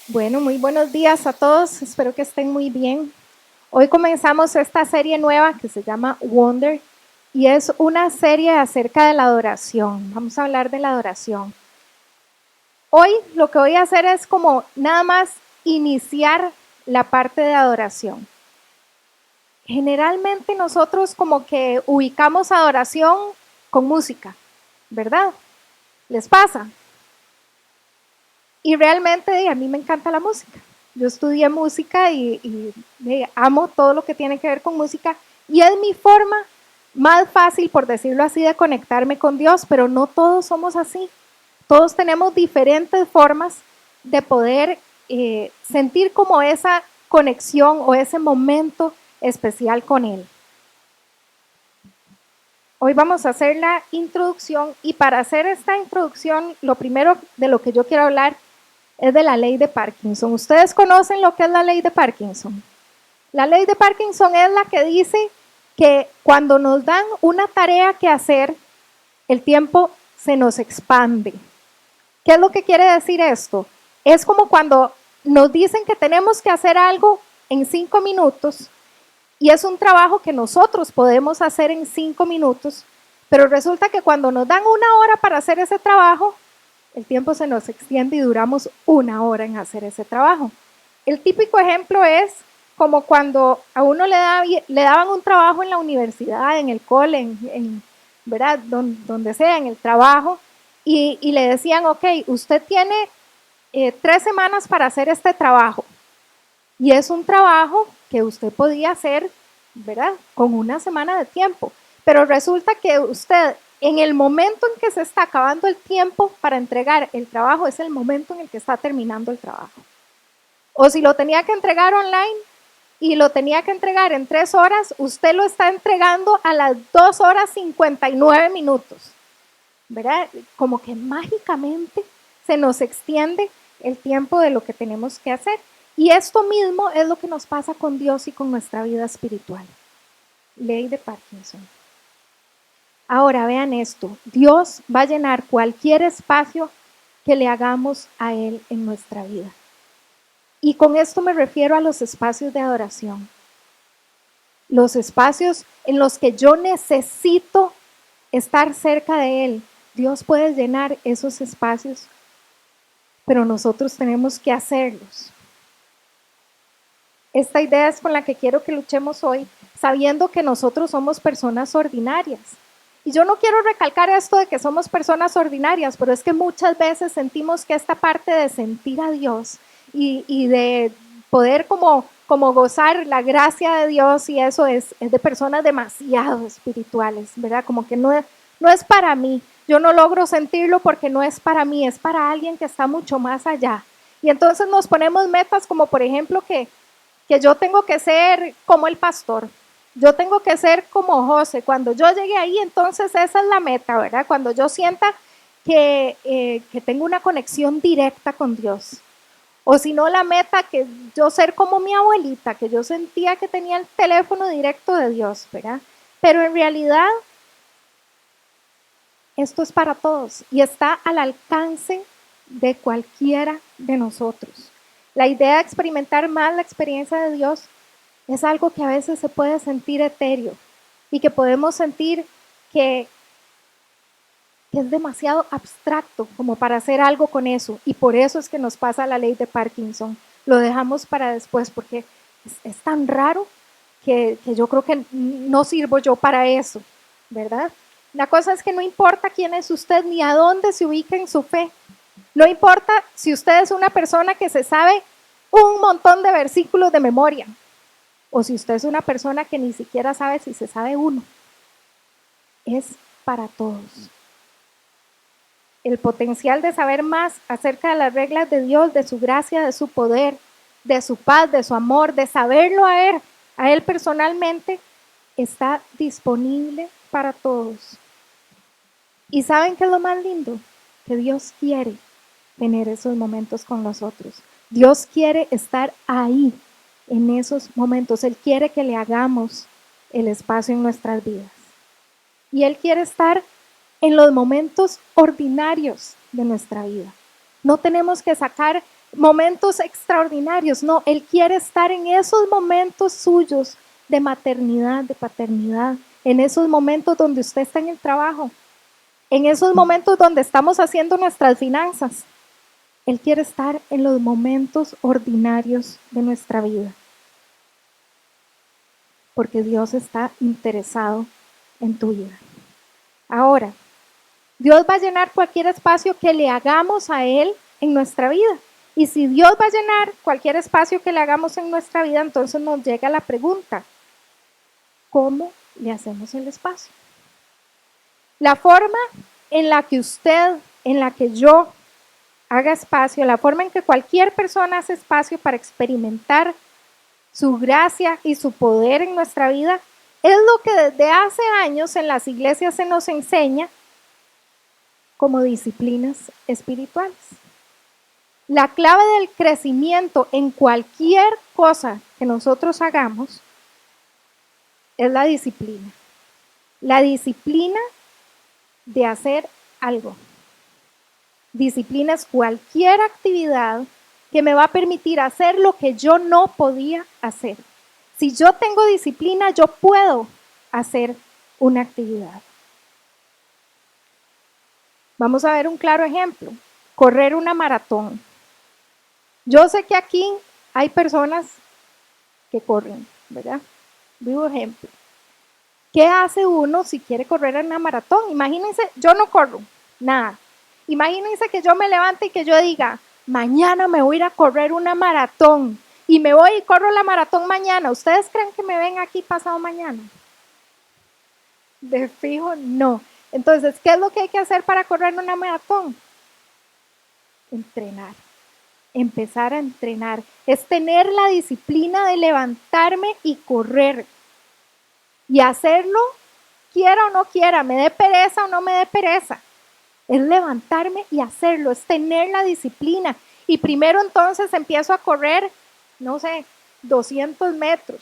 Bueno, muy buenos días a todos, espero que estén muy bien. Hoy comenzamos esta serie nueva que se llama Wonder y es una serie acerca de la adoración. Vamos a hablar de la adoración. Hoy lo que voy a hacer es como nada más iniciar la parte de adoración. Generalmente nosotros como que ubicamos adoración con música, ¿verdad? ¿Les pasa? Y realmente a mí me encanta la música. Yo estudié música y amo todo lo que tiene que ver con música y es mi forma más fácil, por decirlo así, de conectarme con Dios, pero no todos somos así. Todos tenemos diferentes formas de poder sentir como esa conexión o ese momento especial con Él. Hoy vamos a hacer la introducción y para hacer esta introducción, lo primero de lo que yo quiero hablar es de la ley de Parkinson. ¿Ustedes conocen lo que es la ley de Parkinson? La ley de Parkinson es la que dice que cuando nos dan una tarea que hacer, el tiempo se nos expande. ¿Qué es lo que quiere decir esto? Es como cuando nos dicen que tenemos que hacer algo en 5 minutos y es un trabajo que nosotros podemos hacer en 5 minutos, pero resulta que cuando nos dan una hora para hacer ese trabajo, el tiempo se nos extiende y duramos una hora en hacer ese trabajo. El típico ejemplo es como cuando a uno le daban un trabajo en la universidad, en el cole, ¿verdad? Donde sea, en el trabajo, y le decían, ok, usted tiene 3 semanas para hacer este trabajo. Y es un trabajo que usted podía hacer, ¿verdad? Con una semana de tiempo. Pero resulta que usted, en el momento en que se está acabando el tiempo para entregar el trabajo, es el momento en el que está terminando el trabajo. O si lo tenía que entregar online y lo tenía que entregar en 3 horas, usted lo está entregando a las 2 horas 59 minutos. ¿Verdad? Como que mágicamente se nos extiende el tiempo de lo que tenemos que hacer. Y esto mismo es lo que nos pasa con Dios y con nuestra vida espiritual. Ley de Parkinson. Ahora vean esto, Dios va a llenar cualquier espacio que le hagamos a Él en nuestra vida. Y con esto me refiero a los espacios de adoración. Los espacios en los que yo necesito estar cerca de Él. Dios puede llenar esos espacios, pero nosotros tenemos que hacerlos. Esta idea es con la que quiero que luchemos hoy, sabiendo que nosotros somos personas ordinarias. Y yo no quiero recalcar esto de que somos personas ordinarias, pero es que muchas veces sentimos que esta parte de sentir a Dios y de poder como gozar la gracia de Dios y eso es de personas demasiado espirituales, ¿verdad? Como que no es para mí. Yo no logro sentirlo porque no es para mí, es para alguien que está mucho más allá. Y entonces nos ponemos metas como por ejemplo que yo tengo que ser como el pastor, yo tengo que ser como José. Cuando yo llegue ahí, entonces esa es la meta, ¿verdad? Cuando yo sienta que tengo una conexión directa con Dios. O si no, la meta que yo ser como mi abuelita, que yo sentía que tenía el teléfono directo de Dios, ¿verdad? Pero en realidad, esto es para todos y está al alcance de cualquiera de nosotros. La idea de experimentar más la experiencia de Dios es algo que a veces se puede sentir etéreo y que podemos sentir que es demasiado abstracto como para hacer algo con eso. Y por eso es que nos pasa la ley de Parkinson. Lo dejamos para después porque es tan raro que yo creo que no sirvo yo para eso, ¿verdad? La cosa es que no importa quién es usted ni a dónde se ubica en su fe. No importa si usted es una persona que se sabe un montón de versículos de memoria o si usted es una persona que ni siquiera sabe si se sabe uno. Es para todos. El potencial de saber más acerca de las reglas de Dios, de su gracia, de su poder, de su paz, de su amor, de saberlo a Él personalmente, está disponible para todos. ¿Y saben qué es lo más lindo? Que Dios quiere tener esos momentos con nosotros. Dios quiere estar ahí en esos momentos. Él quiere que le hagamos el espacio en nuestras vidas. Y Él quiere estar en los momentos ordinarios de nuestra vida. No tenemos que sacar momentos extraordinarios. No, Él quiere estar en esos momentos suyos de maternidad, de paternidad, en esos momentos donde usted está en el trabajo, en esos momentos donde estamos haciendo nuestras finanzas. Él quiere estar en los momentos ordinarios de nuestra vida, porque Dios está interesado en tu vida. Ahora, Dios va a llenar cualquier espacio que le hagamos a Él en nuestra vida. Y si Dios va a llenar cualquier espacio que le hagamos en nuestra vida, entonces nos llega la pregunta, ¿cómo le hacemos el espacio? La forma en la que usted, en la que yo haga espacio, la forma en que cualquier persona hace espacio para experimentar su gracia y su poder en nuestra vida, es lo que desde hace años en las iglesias se nos enseña como disciplinas espirituales. La clave del crecimiento en cualquier cosa que nosotros hagamos es la disciplina. La disciplina de hacer algo. Disciplina es cualquier actividad que me va a permitir hacer lo que yo no podía hacer. Si yo tengo disciplina, yo puedo hacer una actividad. Vamos a ver un claro ejemplo. Correr una maratón. Yo sé que aquí hay personas que corren, ¿verdad? Vivo ejemplo. ¿Qué hace uno si quiere correr una maratón? Imagínense, yo no corro, nada. Imagínense que yo me levante y que yo diga, mañana me voy a ir a correr una maratón y me voy y corro la maratón mañana. ¿Ustedes creen que me ven aquí pasado mañana? De fijo, no. Entonces, ¿qué es lo que hay que hacer para correr una maratón? Entrenar. Empezar a entrenar. Es tener la disciplina de levantarme y correr. Y hacerlo, quiera o no quiera, me dé pereza o no me dé pereza. Es levantarme y hacerlo, es tener la disciplina. Y primero entonces empiezo a correr, no sé, 200 metros.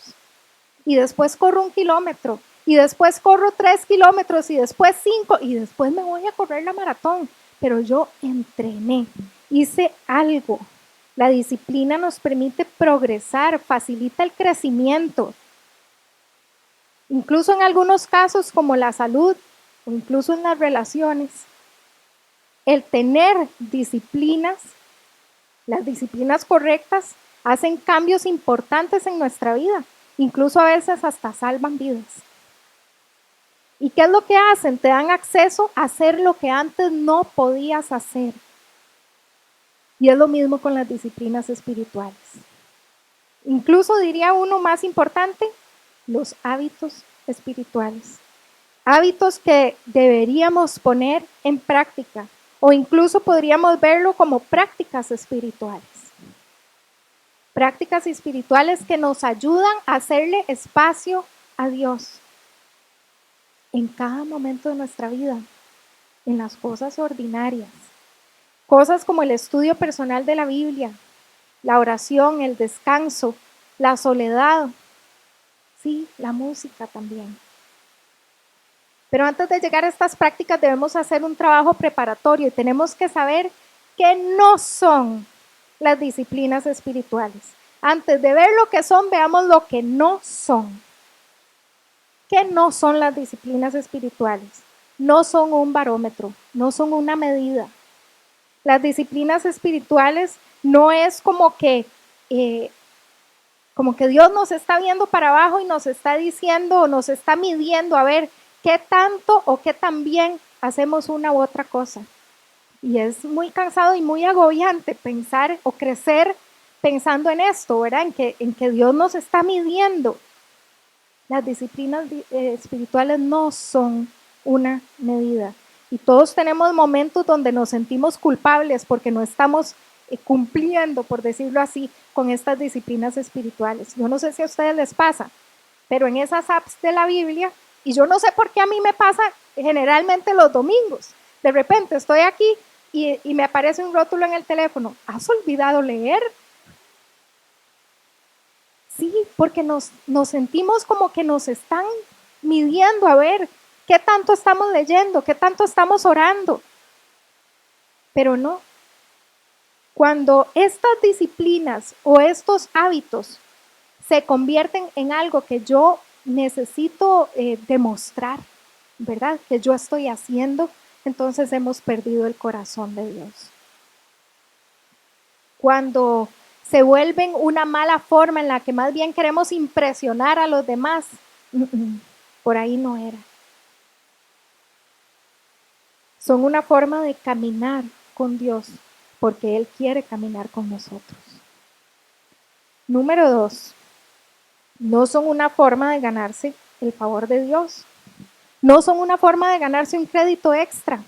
Y después corro 1 kilómetro. Y después corro 3 kilómetros. Y después 5. Y después me voy a correr la maratón. Pero yo entrené, hice algo. La disciplina nos permite progresar, facilita el crecimiento. Incluso en algunos casos como la salud o incluso en las relaciones, el tener disciplinas, las disciplinas correctas, hacen cambios importantes en nuestra vida. Incluso a veces hasta salvan vidas. ¿Y qué es lo que hacen? Te dan acceso a hacer lo que antes no podías hacer. Y es lo mismo con las disciplinas espirituales. Incluso diría uno más importante, los hábitos espirituales. Hábitos que deberíamos poner en práctica o incluso podríamos verlo como prácticas espirituales. Prácticas espirituales que nos ayudan a hacerle espacio a Dios en cada momento de nuestra vida, en las cosas ordinarias. Cosas como el estudio personal de la Biblia, la oración, el descanso, la soledad, sí, la música también. Pero antes de llegar a estas prácticas debemos hacer un trabajo preparatorio y tenemos que saber qué no son las disciplinas espirituales. Antes de ver lo que son, veamos lo que no son. ¿Qué no son las disciplinas espirituales? No son un barómetro, no son una medida. Las disciplinas espirituales no es como que Dios nos está viendo para abajo y nos está diciendo o nos está midiendo a ver qué tanto o qué tan bien hacemos una u otra cosa. Y es muy cansado y muy agobiante pensar o crecer pensando en esto, ¿verdad? En que Dios nos está midiendo. Las disciplinas espirituales no son una medida. Y todos tenemos momentos donde nos sentimos culpables porque no estamos cumpliendo, por decirlo así, con estas disciplinas espirituales. Yo no sé si a ustedes les pasa, pero en esas apps de la Biblia, y yo no sé por qué a mí me pasa generalmente los domingos, de repente estoy aquí y me aparece un rótulo en el teléfono, ¿has olvidado leer? Sí, porque nos sentimos como que nos están midiendo a ver qué tanto estamos leyendo, qué tanto estamos orando. Pero no. Cuando estas disciplinas o estos hábitos se convierten en algo que yo necesito demostrar, ¿verdad? Que yo estoy haciendo, entonces hemos perdido el corazón de Dios. Cuando se vuelven una mala forma en la que más bien queremos impresionar a los demás, por ahí no era. Son una forma de caminar con Dios, porque Él quiere caminar con nosotros. Número 2, no son una forma de ganarse el favor de Dios. No son una forma de ganarse un crédito extra.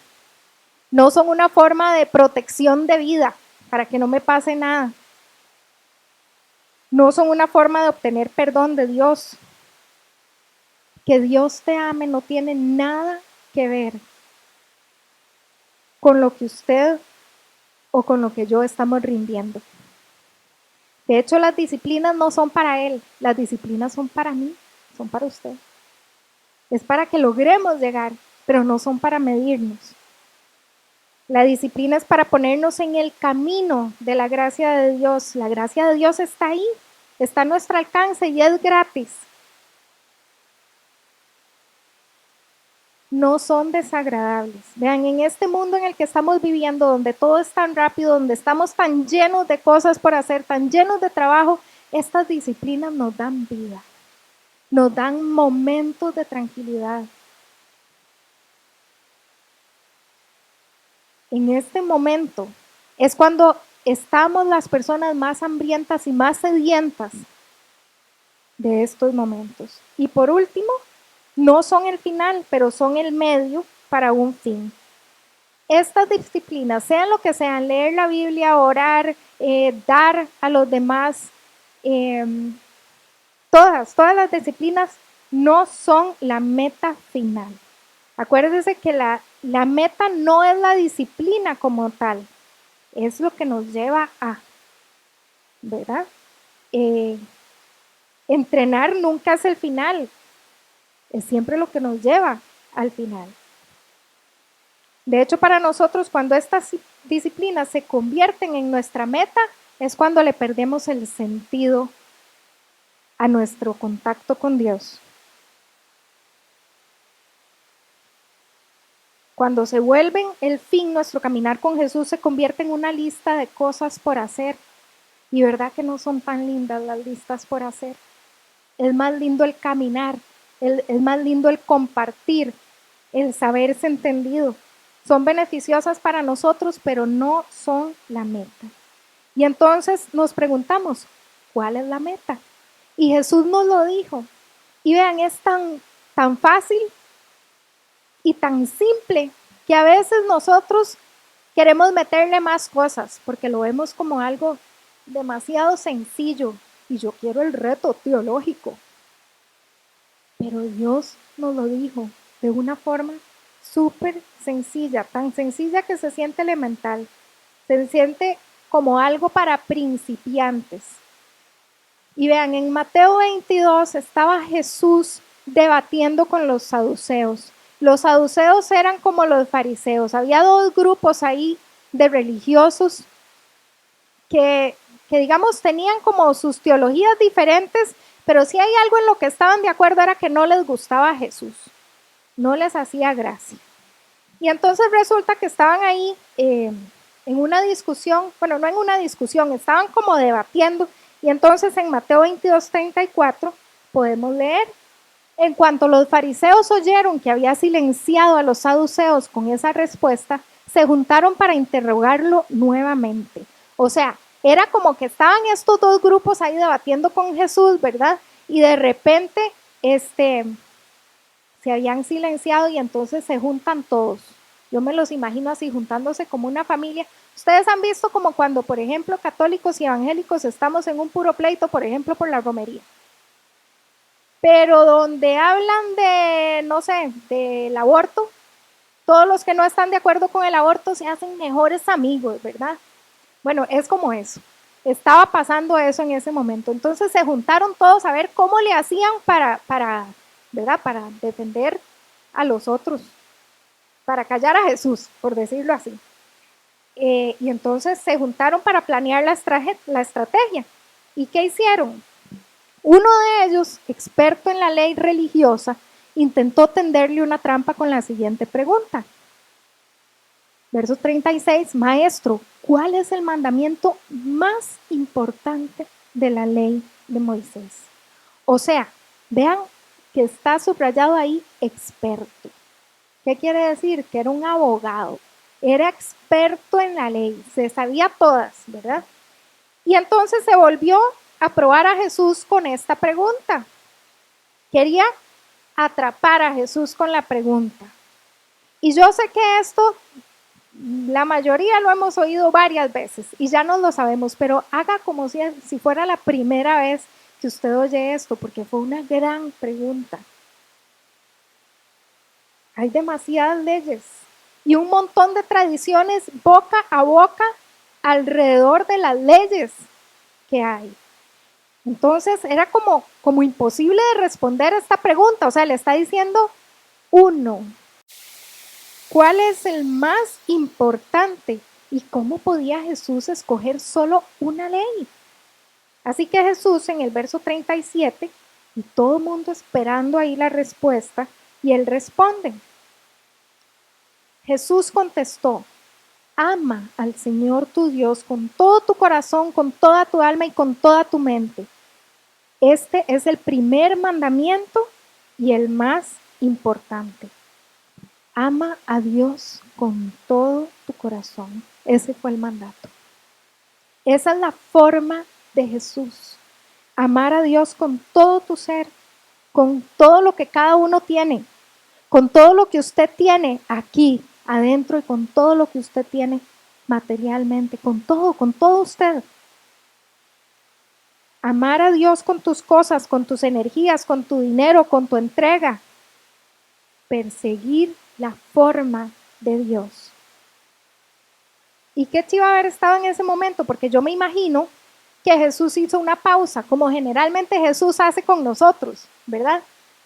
No son una forma de protección de vida para que no me pase nada. No son una forma de obtener perdón de Dios. Que Dios te ame no tiene nada que ver con lo que usted o con lo que yo estamos rindiendo. De hecho, las disciplinas no son para Él, las disciplinas son para mí, son para usted. Es para que logremos llegar, pero no son para medirnos. La disciplina es para ponernos en el camino de la gracia de Dios. La gracia de Dios está ahí, está a nuestro alcance y es gratis. No son desagradables. Vean, en este mundo en el que estamos viviendo, donde todo es tan rápido, donde estamos tan llenos de cosas por hacer, tan llenos de trabajo, estas disciplinas nos dan vida, nos dan momentos de tranquilidad. En este momento es cuando estamos las personas más hambrientas y más sedientas de estos momentos. Y por último, no son el final, pero son el medio para un fin. Estas disciplinas, sean lo que sean, leer la Biblia, orar, dar a los demás, todas las disciplinas no son la meta final. Acuérdense que la meta no es la disciplina como tal, es lo que nos lleva a, ¿verdad? Entrenar nunca es el final, es siempre lo que nos lleva al final. De hecho, para nosotros, cuando estas disciplinas se convierten en nuestra meta, es cuando le perdemos el sentido a nuestro contacto con Dios. Cuando se vuelven el fin, nuestro caminar con Jesús se convierte en una lista de cosas por hacer. Y verdad que no son tan lindas las listas por hacer. Es más lindo el caminar, es más lindo el compartir, el saberse entendido. Son beneficiosas para nosotros, pero no son la meta. Y entonces nos preguntamos, ¿cuál es la meta? Y Jesús nos lo dijo. Y vean, es tan fácil y tan simple que a veces nosotros queremos meterle más cosas porque lo vemos como algo demasiado sencillo y yo quiero el reto teológico. Pero Dios nos lo dijo de una forma súper sencilla, tan sencilla que se siente elemental, se siente como algo para principiantes. Y vean, en Mateo 22 estaba Jesús debatiendo con los saduceos. Los saduceos eran como los fariseos. Había dos grupos ahí de religiosos que digamos tenían como sus teologías diferentes, pero si hay algo en lo que estaban de acuerdo era que no les gustaba a Jesús, no les hacía gracia. Y entonces resulta que estaban ahí en una discusión, bueno, no en una discusión, estaban como debatiendo. Y entonces en Mateo 22:34 podemos leer: en cuanto los fariseos oyeron que había silenciado a los saduceos con esa respuesta, se juntaron para interrogarlo nuevamente. O sea, era como que estaban estos dos grupos ahí debatiendo con Jesús, ¿verdad? Y de repente se habían silenciado y entonces se juntan todos. Yo me los imagino así, juntándose como una familia. Ustedes han visto como cuando, por ejemplo, católicos y evangélicos estamos en un puro pleito, por ejemplo, por la romería. Pero donde hablan de, no sé, del aborto, todos los que no están de acuerdo con el aborto se hacen mejores amigos, ¿verdad? Bueno, es como eso. Estaba pasando eso en ese momento. Entonces se juntaron todos a ver cómo le hacían para ¿verdad? Para defender a los otros, para callar a Jesús, por decirlo así. Y entonces se juntaron para planear la estrategia. ¿Y qué hicieron? Uno de ellos, experto en la ley religiosa, intentó tenderle una trampa con la siguiente pregunta. Verso 36, maestro, ¿cuál es el mandamiento más importante de la ley de Moisés? O sea, vean que está subrayado ahí experto. ¿Qué quiere decir? Que era un abogado, era experto en la ley, se sabía todas, ¿verdad? Y entonces se volvió a probar a Jesús con esta pregunta. Quería atrapar a Jesús con la pregunta. Y yo sé que esto, la mayoría lo hemos oído varias veces y ya no lo sabemos, pero haga como si fuera la primera vez que usted oye esto, porque fue una gran pregunta. Hay demasiadas leyes y un montón de tradiciones boca a boca alrededor de las leyes que hay. Entonces era como imposible de responder a esta pregunta. O sea, le está diciendo uno. ¿Cuál es el más importante? ¿Y cómo podía Jesús escoger solo una ley? Así que Jesús en el verso 37, y todo el mundo esperando ahí la respuesta, y él responde. Jesús contestó, ama al Señor tu Dios con todo tu corazón, con toda tu alma y con toda tu mente. Este es el primer mandamiento y el más importante. Ama a Dios con todo tu corazón. Ese fue el mandato. Esa es la forma de Jesús. Amar a Dios con todo tu ser, con todo lo que cada uno tiene, con todo lo que usted tiene aquí adentro y con todo lo que usted tiene materialmente, con todo usted. Amar a Dios con tus cosas, con tus energías, con tu dinero, con tu entrega. Perseguir la forma de Dios. ¿Y qué chiva haber estado en ese momento? Porque yo me imagino que Jesús hizo una pausa, como generalmente Jesús hace con nosotros, ¿verdad?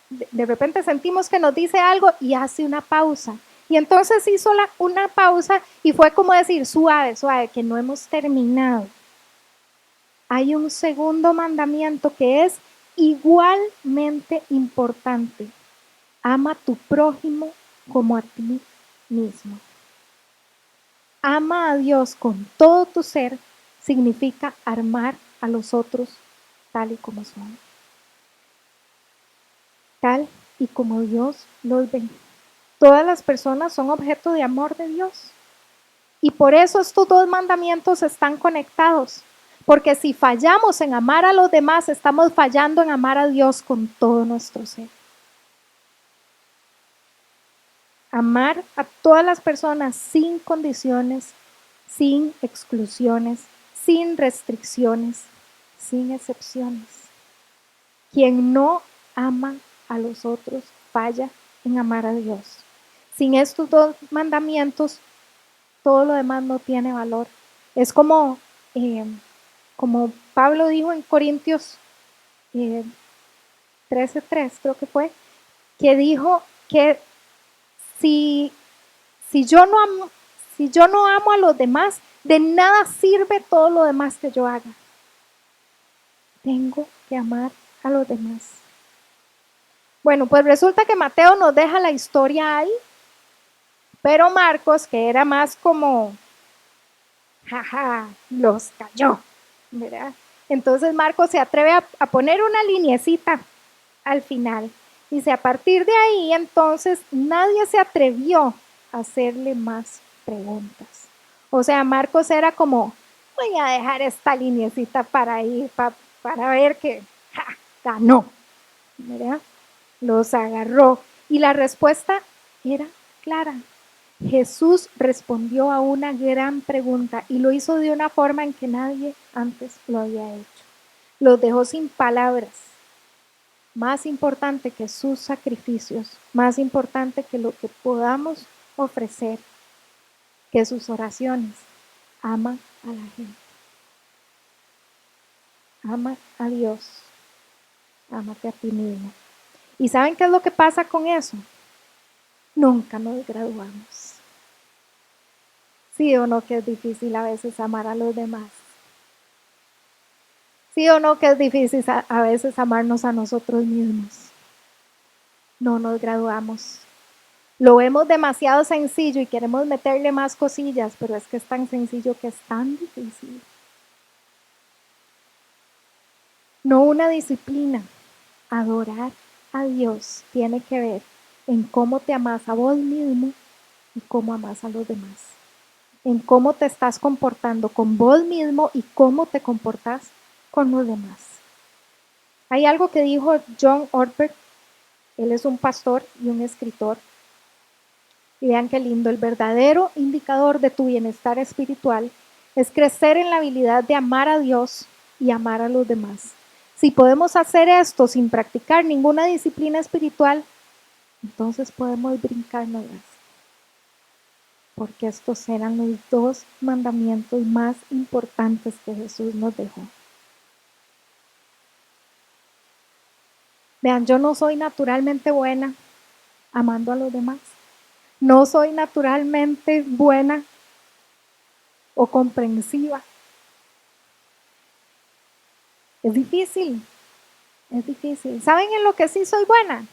De repente sentimos que nos dice algo y hace una pausa. Y entonces hizo una pausa y fue como decir, suave, suave, que no hemos terminado. Hay un segundo mandamiento que es igualmente importante. Ama a tu prójimo como a ti mismo. Ama a Dios con todo tu ser significa armar a los otros tal y como son. Tal y como Dios los ve. Todas las personas son objeto de amor de Dios. Y por eso estos dos mandamientos están conectados. Porque si fallamos en amar a los demás, estamos fallando en amar a Dios con todo nuestro ser. Amar a todas las personas sin condiciones, sin exclusiones, sin restricciones, sin excepciones. Quien no ama a los otros falla en amar a Dios. Sin estos dos mandamientos, todo lo demás no tiene valor. Es como Pablo dijo en Corintios 13:3, creo que fue, que dijo que si yo no amo a los demás, de nada sirve todo lo demás que yo haga. Tengo que amar a los demás. Bueno, pues resulta que Mateo nos deja la historia ahí, pero Marcos, que era más como, jaja, los cayó, ¿verdad? Entonces Marcos se atreve a poner una liniecita al final. Dice, a partir de ahí, entonces, nadie se atrevió a hacerle más preguntas. O sea, Marcos era como, voy a dejar esta liniecita para ir, para ver que ganó, ¿verdad? Los agarró. Y la respuesta era clara. Jesús respondió a una gran pregunta y lo hizo de una forma en que nadie antes lo había hecho. Los dejó sin palabras. Más importante que sus sacrificios, más importante que lo que podamos ofrecer, que sus oraciones. Ama a la gente. Ama a Dios. Ámate a ti mismo. ¿Y saben qué es lo que pasa con eso? Nunca nos graduamos. ¿Sí o no que es difícil a veces amar a los demás? ¿Sí o no que es difícil a veces amarnos a nosotros mismos? No nos graduamos. Lo vemos demasiado sencillo y queremos meterle más cosillas, pero es que es tan sencillo que es tan difícil. No una disciplina. Adorar a Dios tiene que ver en cómo te amas a vos mismo y cómo amas a los demás. En cómo te estás comportando con vos mismo y cómo te comportas con los demás. Hay algo que dijo John Ortberg, él es un pastor y un escritor. Y vean qué lindo, el verdadero indicador de tu bienestar espiritual es crecer en la habilidad de amar a Dios y amar a los demás. Si podemos hacer esto sin practicar ninguna disciplina espiritual, entonces podemos brincárnoslas. Porque estos eran los 2 mandamientos más importantes que Jesús nos dejó. Vean, yo no soy naturalmente buena amando a los demás. No soy naturalmente buena o comprensiva. Es difícil, es difícil. ¿Saben en lo que sí soy buena?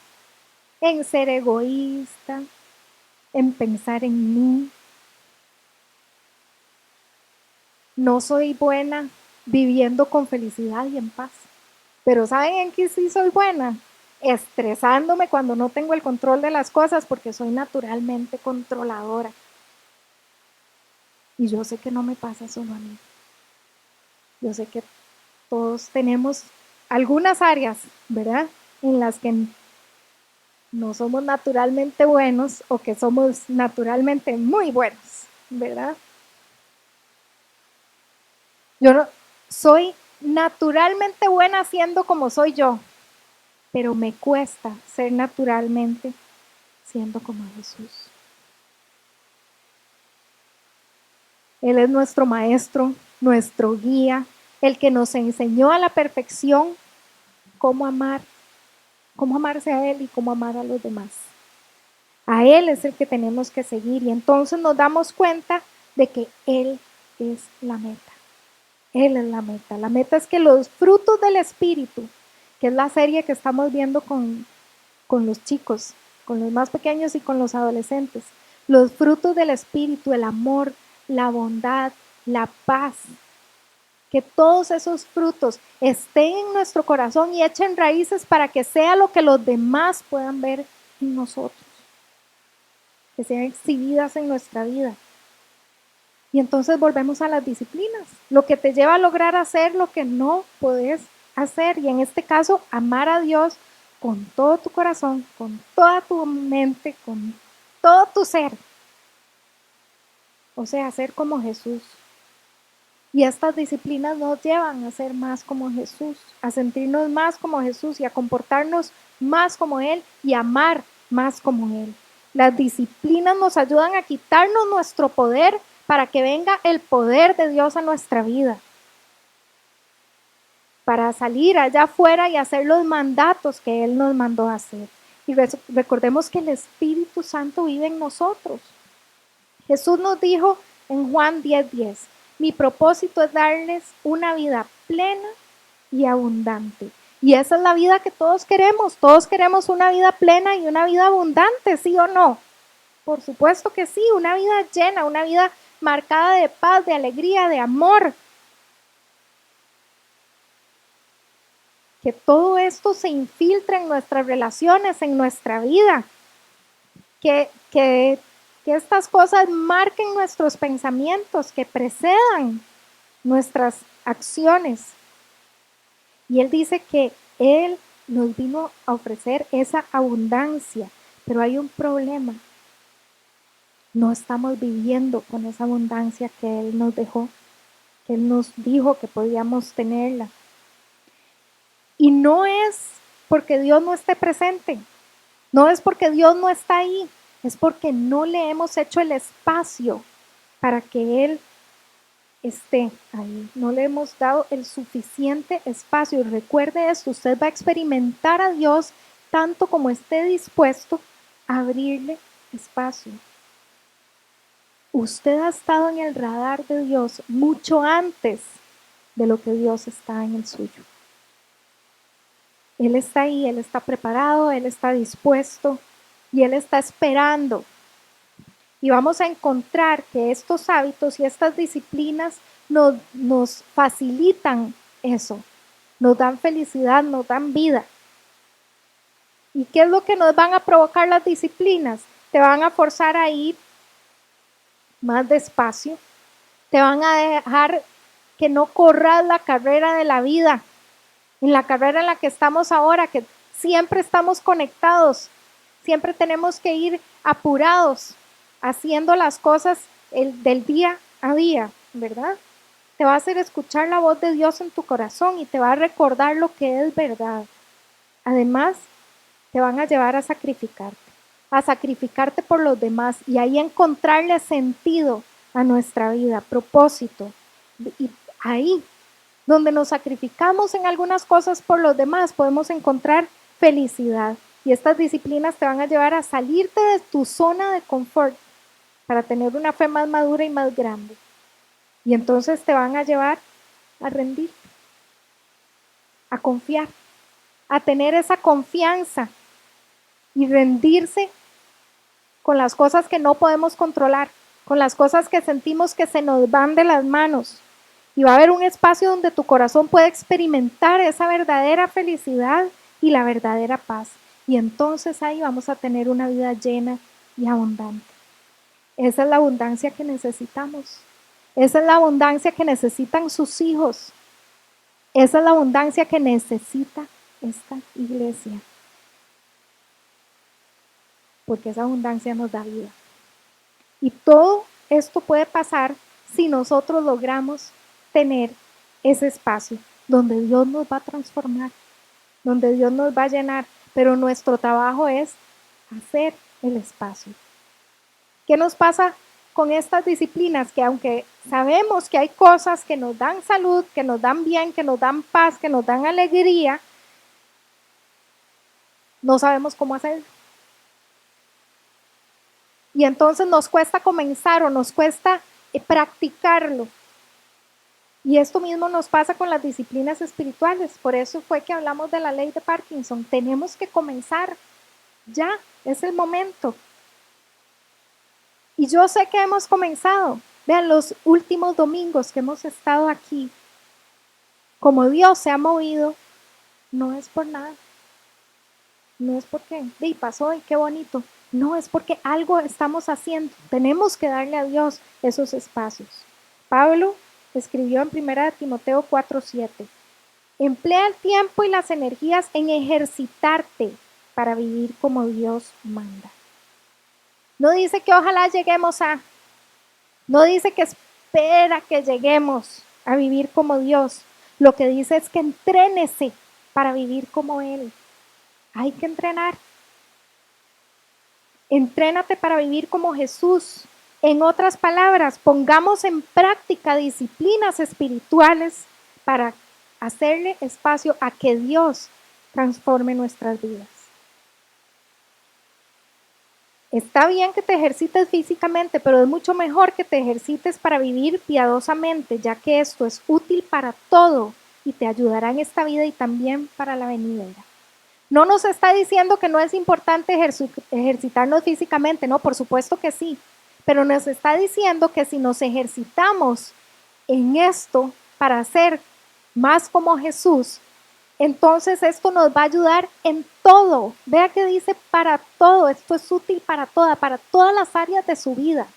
En ser egoísta, en pensar en mí. No soy buena viviendo con felicidad y en paz. Pero ¿saben en qué sí soy buena? Estresándome cuando no tengo el control de las cosas porque soy naturalmente controladora. Y yo sé que no me pasa solo a mí. Yo sé que todos tenemos algunas áreas, ¿verdad? En las que no somos naturalmente buenos o que somos naturalmente muy buenos, ¿verdad? Yo no, soy naturalmente buena siendo como soy yo, pero me cuesta ser naturalmente siendo como Jesús. Él es nuestro maestro, nuestro guía, el que nos enseñó a la perfección cómo amar, cómo amarse a Él y cómo amar a los demás. A Él es el que tenemos que seguir y entonces nos damos cuenta de que Él es la meta. Él es la meta. La meta es que los frutos del Espíritu, que es la serie que estamos viendo con los chicos, con los más pequeños y con los adolescentes, los frutos del Espíritu, el amor, la bondad, la paz, que todos esos frutos estén en nuestro corazón y echen raíces para que sea lo que los demás puedan ver en nosotros, que sean exhibidas en nuestra vida. Y entonces volvemos a las disciplinas, lo que te lleva a lograr hacer lo que no puedes hacer. Y en este caso, amar a Dios con todo tu corazón, con toda tu mente, con todo tu ser. O sea, ser como Jesús. Y estas disciplinas nos llevan a ser más como Jesús, a sentirnos más como Jesús y a comportarnos más como Él y amar más como Él. Las disciplinas nos ayudan a quitarnos nuestro poder para que venga el poder de Dios a nuestra vida. Para salir allá afuera y hacer los mandatos que Él nos mandó a hacer. Y recordemos que el Espíritu Santo vive en nosotros. Jesús nos dijo en Juan 10:10, mi propósito es darles una vida plena y abundante. Y esa es la vida que todos queremos. Todos queremos una vida plena y una vida abundante, ¿sí o no? Por supuesto que sí, una vida llena, una vida marcada de paz, de alegría, de amor. Que todo esto se infiltre en nuestras relaciones, en nuestra vida. Que estas cosas marquen nuestros pensamientos, que precedan nuestras acciones. Y Él dice que Él nos vino a ofrecer esa abundancia, pero hay un problema. No estamos viviendo con esa abundancia que Él nos dejó, que Él nos dijo que podíamos tenerla. Y no es porque Dios no esté presente, no es porque Dios no está ahí, es porque no le hemos hecho el espacio para que Él esté ahí. No le hemos dado el suficiente espacio. Y recuerde esto, usted va a experimentar a Dios tanto como esté dispuesto a abrirle espacio. usted ha estado en el radar de Dios mucho antes de lo que Dios está en el suyo. Él está ahí, Él está preparado, Él está dispuesto y Él está esperando. Y vamos a encontrar que estos hábitos y estas disciplinas nos facilitan eso, nos dan felicidad, nos dan vida. ¿Y qué es lo que nos van a provocar las disciplinas? Te van a forzar a ir más despacio, te van a dejar que no corras la carrera de la vida, en la carrera en la que estamos ahora, que siempre estamos conectados, siempre tenemos que ir apurados, haciendo las cosas del día a día, ¿verdad? Te va a hacer escuchar la voz de Dios en tu corazón y te va a recordar lo que es verdad. Además, te van a llevar a sacrificarte por los demás y ahí encontrarle sentido a nuestra vida, propósito. Y ahí, donde nos sacrificamos en algunas cosas por los demás, podemos encontrar felicidad. Y estas disciplinas te van a llevar a salirte de tu zona de confort para tener una fe más madura y más grande. Y entonces te van a llevar a rendir, a confiar, a tener esa confianza y rendirse con las cosas que no podemos controlar, con las cosas que sentimos que se nos van de las manos. Y va a haber un espacio donde tu corazón puede experimentar esa verdadera felicidad y la verdadera paz. Y entonces ahí vamos a tener una vida llena y abundante. Esa es la abundancia que necesitamos. Esa es la abundancia que necesitan sus hijos. Esa es la abundancia que necesita esta iglesia. Porque esa abundancia nos da vida. Y todo esto puede pasar si nosotros logramos tener ese espacio donde Dios nos va a transformar, donde Dios nos va a llenar, pero nuestro trabajo es hacer el espacio. ¿Qué nos pasa con estas disciplinas? Que aunque sabemos que hay cosas que nos dan salud, que nos dan bien, que nos dan paz, que nos dan alegría, no sabemos cómo hacerlo. Y entonces nos cuesta comenzar o nos cuesta practicarlo. Y esto mismo nos pasa con las disciplinas espirituales. Por eso fue que hablamos de la ley de Parkinson. Tenemos que comenzar. Ya, es el momento. Y yo sé que hemos comenzado. Vean, los últimos domingos que hemos estado aquí, como Dios se ha movido, no es por nada. No es porque, y pasó y qué bonito. No, es porque algo estamos haciendo. Tenemos que darle a Dios esos espacios. Pablo escribió en 1 Timoteo 4:7. Emplea el tiempo y las energías en ejercitarte para vivir como Dios manda. No dice que ojalá lleguemos a, no dice que espera que lleguemos a vivir como Dios. Lo que dice es que entrénese para vivir como Él. Hay que entrenar. Entrénate para vivir como Jesús. En otras palabras, pongamos en práctica disciplinas espirituales para hacerle espacio a que Dios transforme nuestras vidas. Está bien que te ejercites físicamente, pero es mucho mejor que te ejercites para vivir piadosamente, ya que esto es útil para todo y te ayudará en esta vida y también para la venidera. No nos está diciendo que no es importante ejercitarnos físicamente, no, por supuesto que sí, pero nos está diciendo que si nos ejercitamos en esto para ser más como Jesús, entonces esto nos va a ayudar en todo. Vea que dice para todo, esto es útil para todas las áreas de su vida.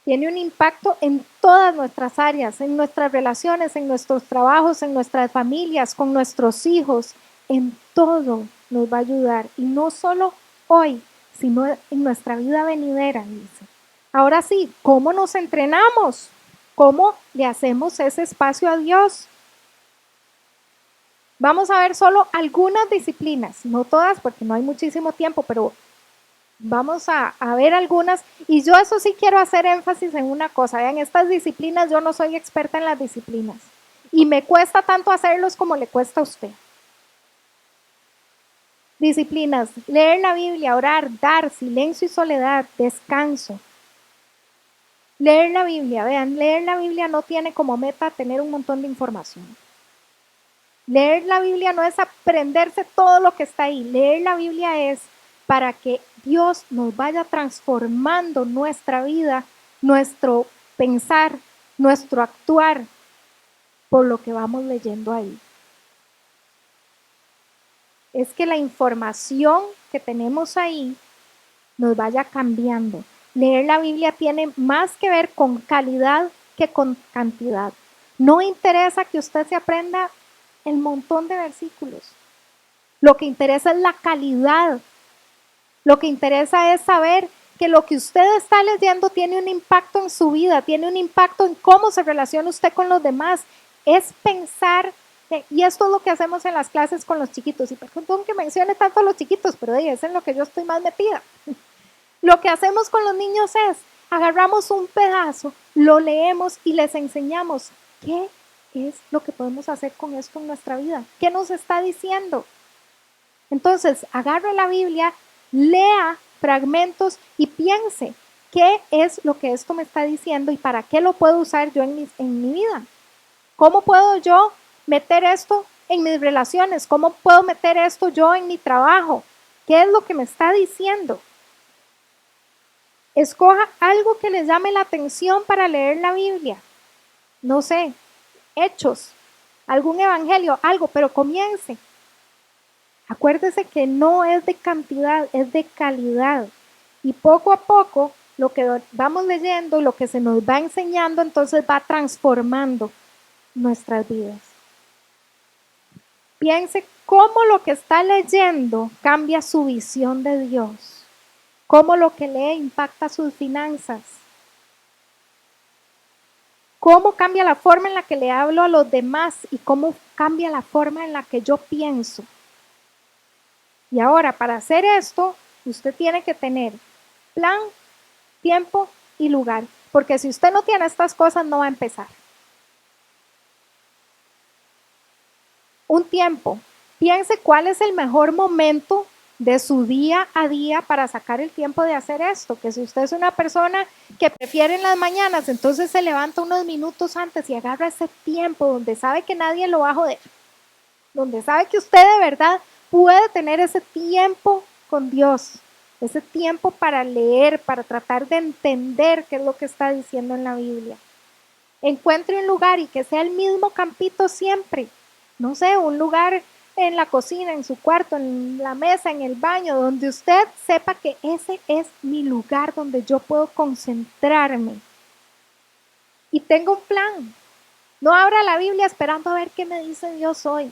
Tiene un impacto en todas nuestras áreas, en nuestras relaciones, en nuestros trabajos, en nuestras familias, con nuestros hijos, en todo nos va a ayudar. Y no solo hoy, sino en nuestra vida venidera, dice. Ahora sí, ¿cómo nos entrenamos? ¿Cómo le hacemos ese espacio a Dios? Vamos a ver solo algunas disciplinas, no todas porque no hay muchísimo tiempo, pero vamos a ver algunas. Y yo eso sí quiero hacer énfasis en una cosa. Vean, estas disciplinas, yo no soy experta en las disciplinas. Y me cuesta tanto hacerlos como le cuesta a usted. Disciplinas: leer la Biblia, orar, dar, silencio y soledad, descanso. Leer la Biblia, vean, leer la Biblia no tiene como meta tener un montón de información. Leer la Biblia no es aprenderse todo lo que está ahí. Leer la Biblia es para que Dios nos vaya transformando nuestra vida, nuestro pensar, nuestro actuar por lo que vamos leyendo ahí. Es que la información que tenemos ahí nos vaya cambiando. Leer la Biblia tiene más que ver con calidad que con cantidad. No interesa que usted se aprenda el montón de versículos. Lo que interesa es la calidad. Lo que interesa es saber que lo que usted está leyendo tiene un impacto en su vida, tiene un impacto en cómo se relaciona usted con los demás. Es pensar, y esto es lo que hacemos en las clases con los chiquitos. Y perdón que mencione tanto a los chiquitos, pero es en lo que yo estoy más metida. Lo que hacemos con los niños es, agarramos un pedazo, lo leemos y les enseñamos qué es lo que podemos hacer con esto en nuestra vida. ¿Qué nos está diciendo? Entonces, agarre la Biblia, lea fragmentos y piense qué es lo que esto me está diciendo y para qué lo puedo usar yo en mi vida. ¿Cómo puedo yo meter esto en mis relaciones? ¿Cómo puedo meter esto yo en mi trabajo? ¿Qué es lo que me está diciendo? Escoja algo que les llame la atención para leer la Biblia. No sé, Hechos, algún evangelio, algo, pero comience. Acuérdese que no es de cantidad, es de calidad. Y poco a poco, lo que vamos leyendo, lo que se nos va enseñando, entonces va transformando nuestras vidas. Piense cómo lo que está leyendo cambia su visión de Dios, cómo lo que lee impacta sus finanzas, cómo cambia la forma en la que le hablo a los demás y cómo cambia la forma en la que yo pienso. Y ahora, para hacer esto, usted tiene que tener plan, tiempo y lugar, porque si usted no tiene estas cosas, no va a empezar. Un tiempo. Piense cuál es el mejor momento de su día a día para sacar el tiempo de hacer esto. Que si usted es una persona que prefiere en las mañanas, entonces se levanta unos minutos antes y agarra ese tiempo donde sabe que nadie lo va a joder, donde sabe que usted de verdad puede tener ese tiempo con Dios, ese tiempo para leer, para tratar de entender qué es lo que está diciendo en la Biblia. Encuentre un lugar y que sea el mismo campito siempre. No sé, un lugar en la cocina, en su cuarto, en la mesa, en el baño, donde usted sepa que ese es mi lugar donde yo puedo concentrarme. Y tengo un plan. No abra la Biblia esperando a ver qué me dice Dios hoy.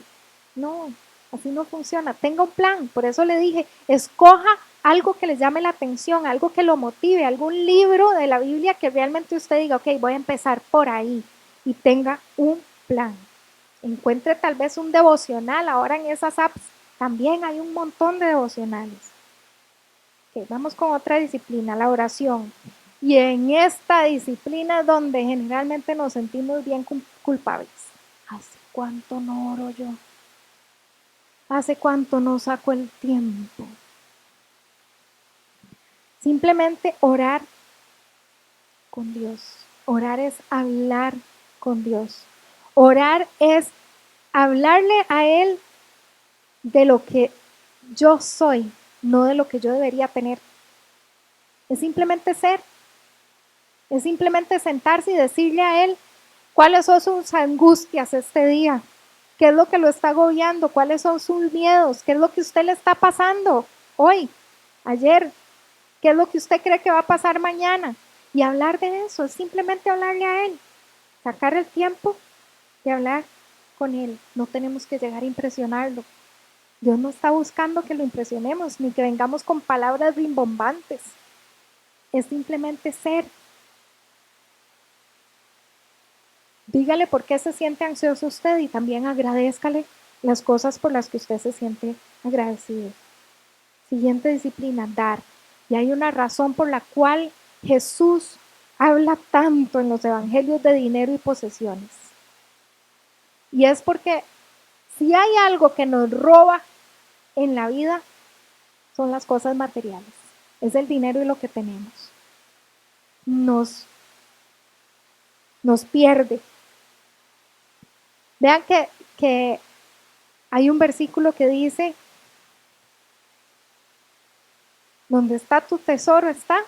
No, así no funciona. Tenga un plan. Por eso le dije, escoja algo que le llame la atención, algo que lo motive, algún libro de la Biblia que realmente usted diga, ok, voy a empezar por ahí y tenga un plan. Encuentre tal vez un devocional. Ahora en esas apps también hay un montón de devocionales. Okay, vamos con otra disciplina, la oración. Y en esta disciplina es donde generalmente nos sentimos bien culpables. ¿Hace cuánto no oro yo? ¿Hace cuánto no saco el tiempo? Simplemente orar con Dios. Orar es hablar con Dios. Orar es hablarle a Él de lo que yo soy, no de lo que yo debería tener. Es simplemente ser. Es simplemente sentarse y decirle a Él cuáles son sus angustias este día, qué es lo que lo está agobiando, cuáles son sus miedos, qué es lo que usted le está pasando hoy, ayer, qué es lo que usted cree que va a pasar mañana. Y hablar de eso, es simplemente hablarle a Él, sacar el tiempo de hablar con Él. No tenemos que llegar a impresionarlo. Dios no está buscando que lo impresionemos, ni que vengamos con palabras rimbombantes. Es simplemente ser. Dígale por qué se siente ansioso usted y también agradézcale las cosas por las que usted se siente agradecido. Siguiente disciplina, dar. Y hay una razón por la cual Jesús habla tanto en los evangelios de dinero y posesiones. Y es porque si hay algo que nos roba en la vida, son las cosas materiales, es el dinero y lo que tenemos. Nos pierde. Vean que hay un versículo que dice, donde está tu tesoro está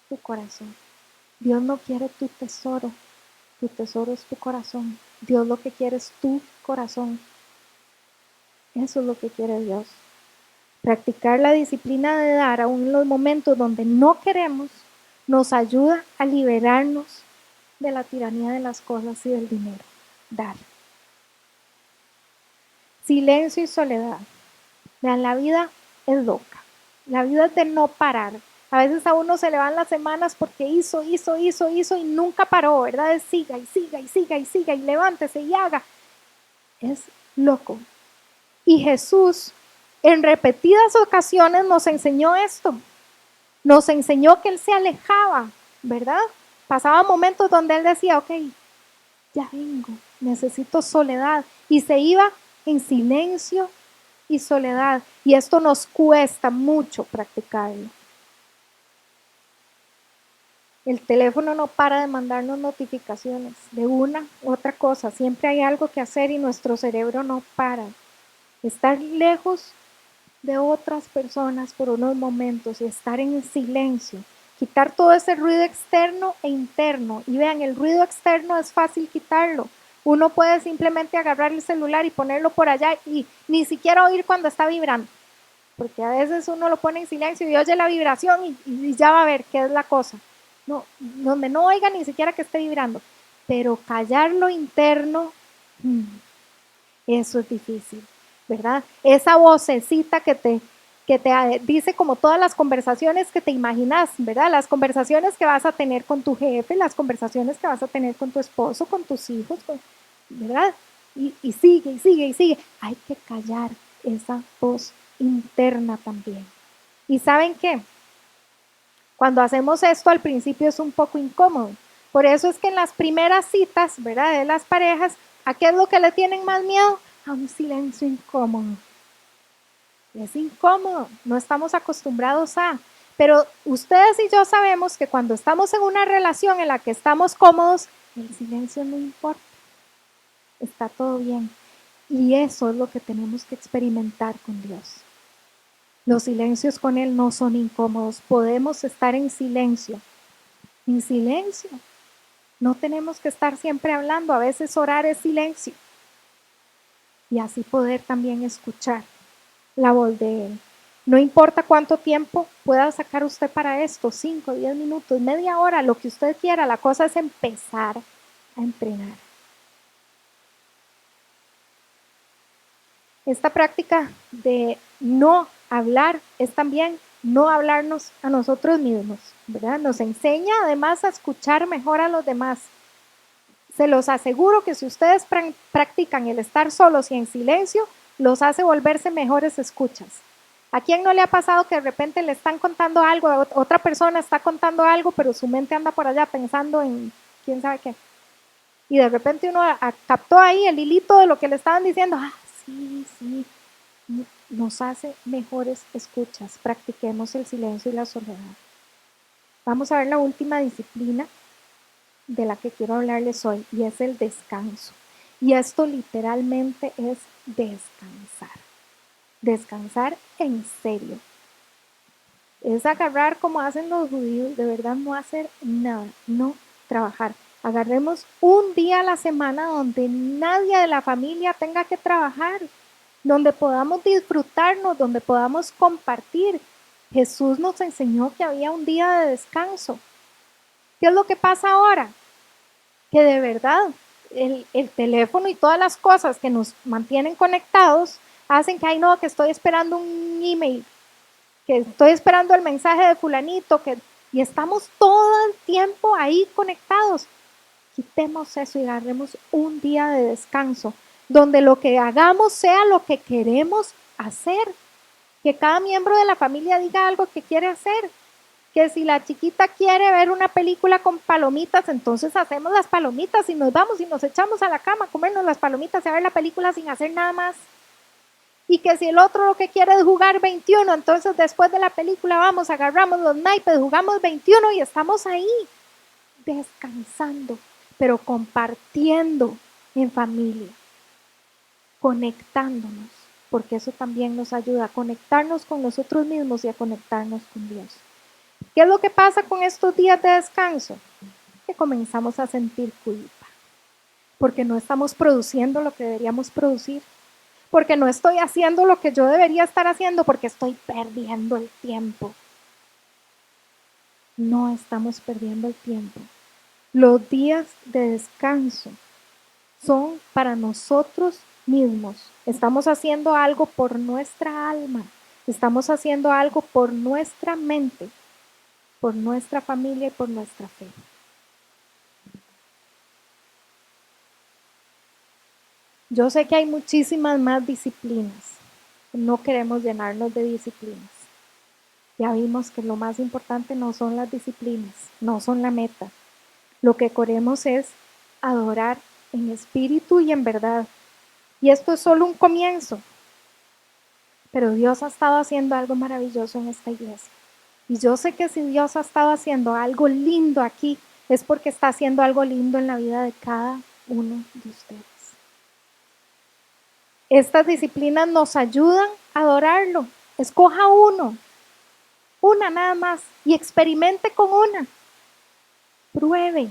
tu corazón. Dios no quiere tu tesoro es tu corazón. Dios lo que quiere es tu corazón. Eso es lo que quiere Dios. Practicar la disciplina de dar aún en los momentos donde no queremos nos ayuda a liberarnos de la tiranía de las cosas y del dinero. Dar. Silencio y soledad. Vean, la vida es loca. La vida es de no parar. A veces a uno se le van las semanas porque hizo y nunca paró, ¿verdad? Es siga y levántese y haga. Es loco. Y Jesús en repetidas ocasiones nos enseñó esto. Nos enseñó que Él se alejaba, ¿verdad? Pasaba momentos donde Él decía, ok, ya vengo, necesito soledad. Y se iba en silencio y soledad. Y esto nos cuesta mucho practicarlo. El teléfono no para de mandarnos notificaciones de una u otra cosa. Siempre hay algo que hacer y nuestro cerebro no para. Estar lejos de otras personas por unos momentos y estar en silencio. Quitar todo ese ruido externo e interno. Y vean, el ruido externo es fácil quitarlo. Uno puede simplemente agarrar el celular y ponerlo por allá y ni siquiera oír cuando está vibrando. Porque a veces uno lo pone en silencio y oye la vibración y ya va a ver qué es la cosa. No, donde no oiga ni siquiera que esté vibrando. Pero callar lo interno, eso es difícil, ¿verdad? Esa vocecita que te dice como todas las conversaciones que te imaginas, ¿verdad? Las conversaciones que vas a tener con tu jefe, las conversaciones que vas a tener con tu esposo, con tus hijos, ¿verdad? Y sigue. Hay que callar esa voz interna también. ¿Y saben qué? Cuando hacemos esto al principio es un poco incómodo. Por eso es que en las primeras citas, ¿verdad? De las parejas, ¿a qué es lo que le tienen más miedo? A un silencio incómodo. Es incómodo, no estamos acostumbrados a. Pero ustedes y yo sabemos que cuando estamos en una relación en la que estamos cómodos, el silencio no importa. Está todo bien. Y eso es lo que tenemos que experimentar con Dios. Los silencios con Él no son incómodos. Podemos estar en silencio. En silencio. No tenemos que estar siempre hablando. A veces orar es silencio. Y así poder también escuchar la voz de Él. No importa cuánto tiempo pueda sacar usted para esto, 5, 10 minutos, media hora, lo que usted quiera. La cosa es empezar a entrenar. Esta práctica de no hablar es también no hablarnos a nosotros mismos, ¿verdad? Nos enseña además a escuchar mejor a los demás. Se los aseguro que si ustedes practican el estar solos y en silencio, los hace volverse mejores escuchas. ¿A quién no le ha pasado que de repente le están contando algo, otra persona está contando algo, pero su mente anda por allá pensando en quién sabe qué? Y de repente uno captó ahí el hilito de lo que le estaban diciendo. Sí, nos hace mejores escuchas. Practiquemos el silencio y la soledad. Vamos a ver la última disciplina de la que quiero hablarles hoy y es el descanso. Y esto literalmente es descansar. Descansar en serio. Es agarrar como hacen los judíos, de verdad no hacer nada, no trabajar. Agarremos un día a la semana donde nadie de la familia tenga que trabajar, donde podamos disfrutarnos, donde podamos compartir. Jesús nos enseñó que había un día de descanso. ¿Qué es lo que pasa ahora? Que de verdad el teléfono y todas las cosas que nos mantienen conectados hacen que, ay no, que estoy esperando un email, que estoy esperando el mensaje de fulanito, y estamos todo el tiempo ahí conectados. Quitemos eso y agarremos un día de descanso, donde lo que hagamos sea lo que queremos hacer. Que cada miembro de la familia diga algo que quiere hacer. Que si la chiquita quiere ver una película con palomitas, entonces hacemos las palomitas y nos vamos y nos echamos a la cama a comernos las palomitas y a ver la película sin hacer nada más. Y que si el otro lo que quiere es jugar 21, entonces después de la película vamos, agarramos los naipes, jugamos 21 y estamos ahí descansando, pero compartiendo en familia, conectándonos, porque eso también nos ayuda a conectarnos con nosotros mismos y a conectarnos con Dios. ¿Qué es lo que pasa con estos días de descanso? Que comenzamos a sentir culpa, porque no estamos produciendo lo que deberíamos producir, porque no estoy haciendo lo que yo debería estar haciendo, porque estoy perdiendo el tiempo. No estamos perdiendo el tiempo. Los días de descanso son para nosotros mismos. Estamos haciendo algo por nuestra alma, estamos haciendo algo por nuestra mente, por nuestra familia y por nuestra fe. Yo sé que hay muchísimas más disciplinas. No queremos llenarnos de disciplinas. Ya vimos que lo más importante no son las disciplinas, no son la meta. Lo que queremos es adorar en espíritu y en verdad. Y esto es solo un comienzo. Pero Dios ha estado haciendo algo maravilloso en esta iglesia. Y yo sé que si Dios ha estado haciendo algo lindo aquí, es porque está haciendo algo lindo en la vida de cada uno de ustedes. Estas disciplinas nos ayudan a adorarlo. Escoja una nada más, y experimente con una. Pruebe.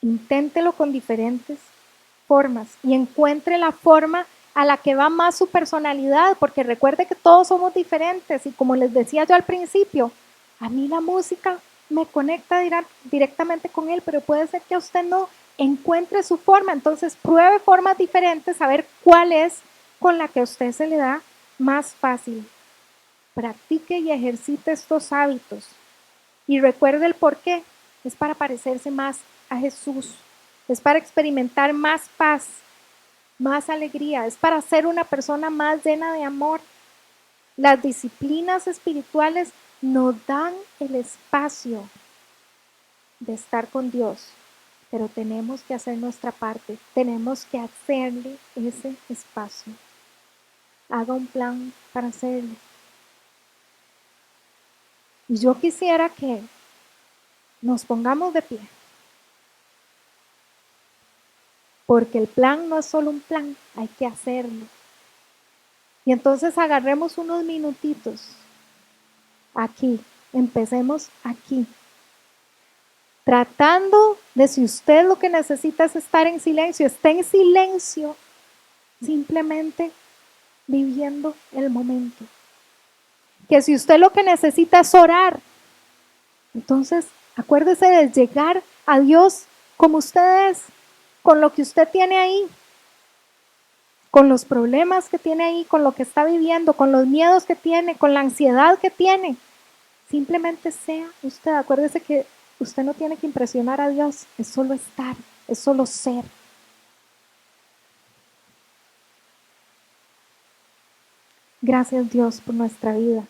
Inténtelo con diferentes formas y encuentre la forma a la que va más su personalidad, porque recuerde que todos somos diferentes y como les decía yo al principio, a mí la música me conecta directamente con él, pero puede ser que a usted no. Encuentre su forma, entonces pruebe formas diferentes, a ver cuál es con la que a usted se le da más fácil. Practique y ejercite estos hábitos y recuerde el por qué. Es para parecerse más a Jesús, es para experimentar más paz, más alegría, es para ser una persona más llena de amor. Las disciplinas espirituales nos dan el espacio de estar con Dios, pero tenemos que hacer nuestra parte, tenemos que hacerle ese espacio. Haga un plan para hacerlo. Y yo quisiera que nos pongamos de pie, porque el plan no es solo un plan, hay que hacerlo. Y entonces agarremos unos minutitos aquí, empecemos aquí, tratando de, si usted lo que necesita es estar en silencio, esté en silencio, simplemente viviendo el momento. Que si usted lo que necesita es orar, entonces acuérdese de llegar a Dios como usted es, con lo que usted tiene ahí, con los problemas que tiene ahí, con lo que está viviendo, con los miedos que tiene, con la ansiedad que tiene. Simplemente sea usted. Acuérdese que usted no tiene que impresionar a Dios, es solo estar, es solo ser. Gracias Dios por nuestra vida.